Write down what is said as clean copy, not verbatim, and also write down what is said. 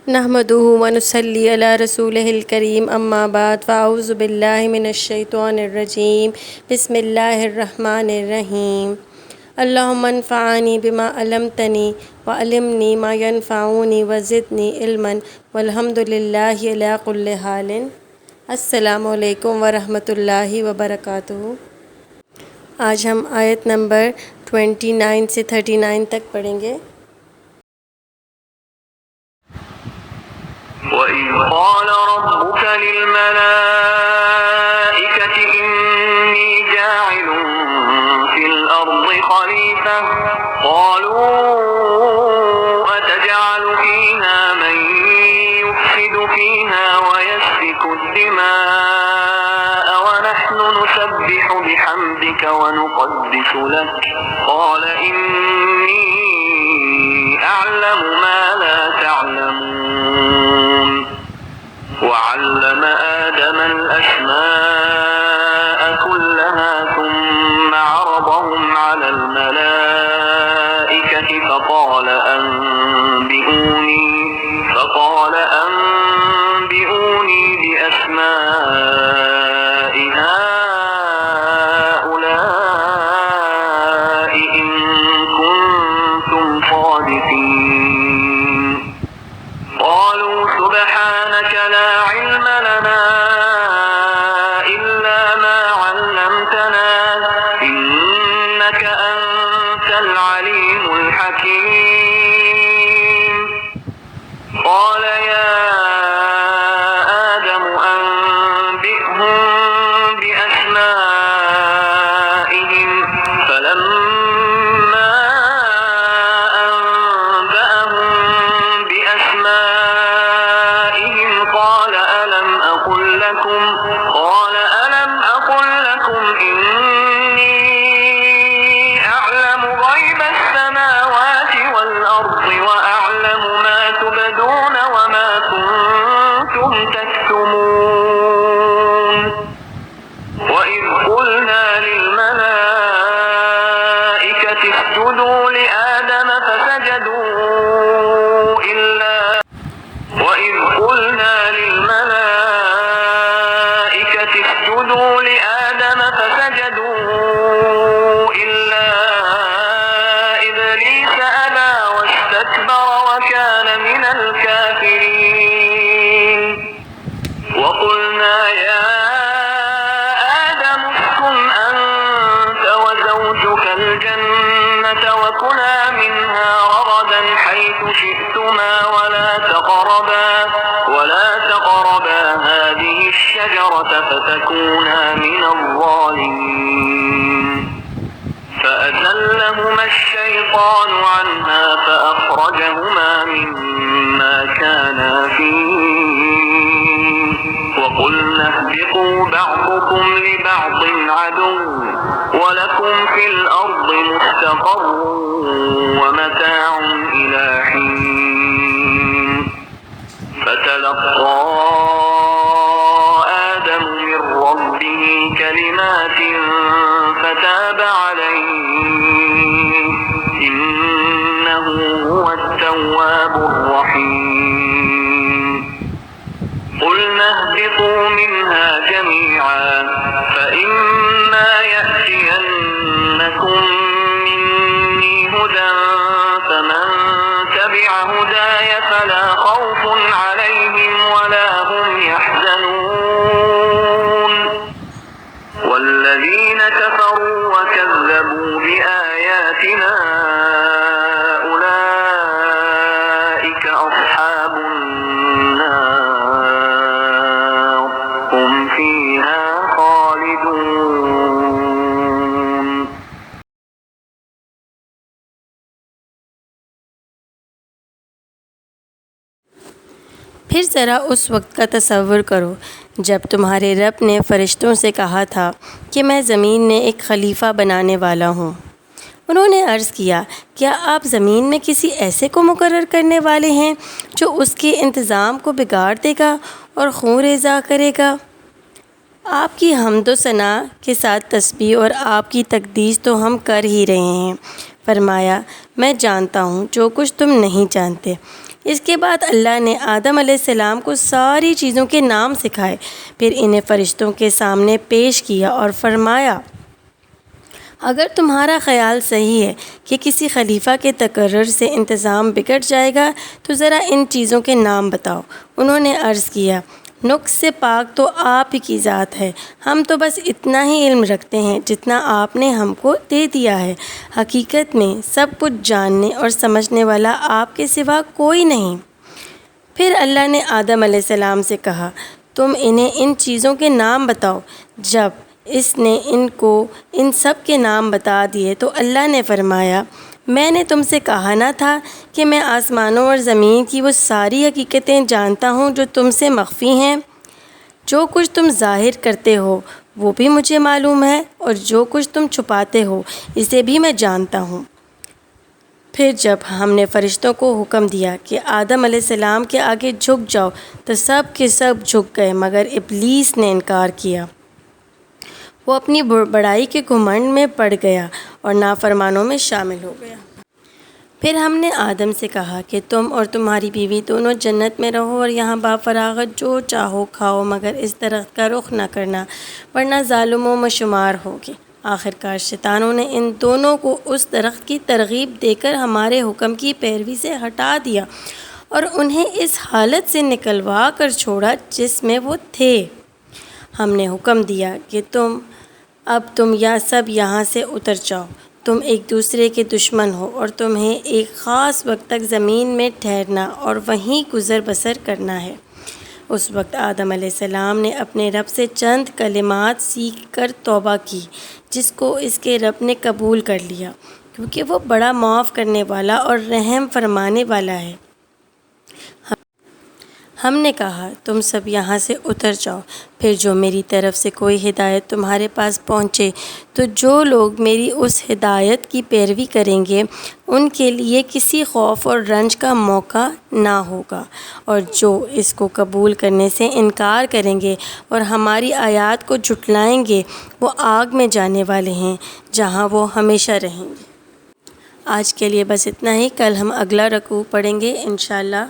نحمده ونصلي على رسوله الكريم اما بعد فاعوذ باللہ من الشیطان الرجیم بسم اللہ الرحمن الرحیم اللہم انفعنی بما علمتنی وعلمنی ما ینفعنی وزدنی علما والحمد للہ علی کل حال۔ السلام علیکم ورحمۃ اللہ وبرکاتہ۔ آج ہم آیت نمبر 29 سے 39 تک پڑھیں گے۔ وَإِذْ قَالَ رَبُّكَ لِلْمَلَائِكَةِ إِنِّي جَاعِلٌ فِي الْأَرْضِ خَلِيفَةً قَالُوا أَتَجْعَلُ فِيهَا مَن يُفْسِدُ فِيهَا وَيَسْفِكُ الدِّمَاءَ وَنَحْنُ نُسَبِّحُ بِحَمْدِكَ وَنُقَدِّسُ لَكَ قَالَ إِنِّي أَعْلَمُ مَا لَا تَعْلَمُونَ وَعَلَّمَ آدَمَ الْأَسْمَاءَ كُلَّهَا ثُمَّ عَرَضَهُمْ عَلَى الْمَلَائِكَةِ فَقَالَ أَنبِئُونِي بِأَسْمَاءِ هَؤُلَاءِ إِن كُنتُمْ صَادِقِينَ قَالُوا سُبْحَانَكَ لَا عِلْمَ لَنَا إِلَّا مَا عَلَّمْتَنَا إِنَّكَ أَنتَ الْعَلِيمُ الْحَكِيمُ قَالَ يَا آدَمُ أَنبِئْهُم بِأَسْمَائِهِمْ فَلَمَّا أَنبَأَهُم بِأَسْمَائِهِمْ قَالَ أَلَمْ أَقُل لَّكُمْ إِنِّي أَعْلَمُ غَيْبَ السَّمَاوَاتِ وَالْأَرْضِ وَأَعْلَمُ مَا تُبْدُونَ وَمَا كُنتُمْ تَكْتُمُونَ وَإِذْ قُلْنَا لِلْمَلَائِكَةِ اسْجُدُوا لِآدَمَ فسجدوا إلا إبليس أبى واستكبر وكان من الكافرين وقلنا يا آدم اسكن أنت وزوجك الجنة وكلا منها رغدا حيث شئتما ولا تقربا هذه الشجرة فتكونا من الظالمين فأزلهما الشيطان عنها فأخرجهما مما كانا فيه وقلنا اهبطوا بعضكم لبعض عدو ولكم في الأرض مستقر ومتاع إلى حين فتلقى آدم من ربه كلمات فتاب عليه إنه هو التواب الرحيم قلنا اهبطوا منها جميعا فإما يأتينكم مني هدى فمن تبع هداي فلا خوف عليهم ولا هم يحزنون والذين كفروا وكذبوا بآياتنا أولئك أصحاب النار هم فيها خالدون۔ پھر ذرا اس وقت کا تصور کرو جب تمہارے رب نے فرشتوں سے کہا تھا کہ میں زمین میں ایک خلیفہ بنانے والا ہوں۔ انہوں نے عرض کیا کیا آپ زمین میں کسی ایسے کو مقرر کرنے والے ہیں جو اس کے انتظام کو بگاڑ دے گا اور خون ریزہ کرے گا؟ آپ کی حمد و ثنا کے ساتھ تسبیح اور آپ کی تقدیس تو ہم کر ہی رہے ہیں۔ فرمایا میں جانتا ہوں جو کچھ تم نہیں جانتے، اس کے بعد اللہ نے آدم علیہ السلام کو ساری چیزوں کے نام سکھائے، پھر انہیں فرشتوں کے سامنے پیش کیا اور فرمایا، اگر تمہارا خیال صحیح ہے کہ کسی خلیفہ کے تقرر سے انتظام بگڑ جائے گا تو ذرا ان چیزوں کے نام بتاؤ۔ انہوں نے عرض کیا، نقص سے پاک تو آپ ہی کی ذات ہے، ہم تو بس اتنا ہی علم رکھتے ہیں جتنا آپ نے ہم کو دے دیا ہے، حقیقت میں سب کچھ جاننے اور سمجھنے والا آپ کے سوا کوئی نہیں۔ پھر اللہ نے آدم علیہ السلام سے کہا، تم انہیں ان چیزوں کے نام بتاؤ۔ جب اس نے ان کو ان سب کے نام بتا دیے تو اللہ نے فرمایا، میں نے تم سے کہا نہ تھا کہ میں آسمانوں اور زمین کی وہ ساری حقیقتیں جانتا ہوں جو تم سے مخفی ہیں؟ جو کچھ تم ظاہر کرتے ہو وہ بھی مجھے معلوم ہے، اور جو کچھ تم چھپاتے ہو اسے بھی میں جانتا ہوں۔ پھر جب ہم نے فرشتوں کو حکم دیا کہ آدم علیہ السلام کے آگے جھک جاؤ تو سب کے سب جھک گئے، مگر ابلیس نے انکار کیا۔ وہ اپنی بڑائی کے گھمنڈ میں پڑ گیا اور نافرمانوں میں شامل ہو گیا۔ پھر ہم نے آدم سے کہا کہ تم اور تمہاری بیوی دونوں جنت میں رہو اور یہاں بافراغت جو چاہو کھاؤ، مگر اس درخت کا رخ نہ کرنا ورنہ ظالموں میں شمار ہوگے۔ آخرکار شیطانوں نے ان دونوں کو اس درخت کی ترغیب دے کر ہمارے حکم کی پیروی سے ہٹا دیا اور انہیں اس حالت سے نکلوا کر چھوڑا جس میں وہ تھے۔ ہم نے حکم دیا کہ اب تم سب یہاں سے اتر جاؤ، تم ایک دوسرے کے دشمن ہو اور تمہیں ایک خاص وقت تک زمین میں ٹھہرنا اور وہیں گزر بسر کرنا ہے۔ اس وقت آدم علیہ السلام نے اپنے رب سے چند کلمات سیکھ کر توبہ کی، جس کو اس کے رب نے قبول کر لیا، کیونکہ وہ بڑا معاف کرنے والا اور رحم فرمانے والا ہے۔ ہم نے کہا، تم سب یہاں سے اتر جاؤ، پھر جو میری طرف سے کوئی ہدایت تمہارے پاس پہنچے تو جو لوگ میری اس ہدایت کی پیروی کریں گے ان کے لیے کسی خوف اور رنج کا موقع نہ ہوگا، اور جو اس کو قبول کرنے سے انکار کریں گے اور ہماری آیات کو جھٹلائیں گے وہ آگ میں جانے والے ہیں جہاں وہ ہمیشہ رہیں گے۔ آج کے لیے بس اتنا ہی، کل ہم اگلا رکوع پڑھیں گے انشاءاللہ۔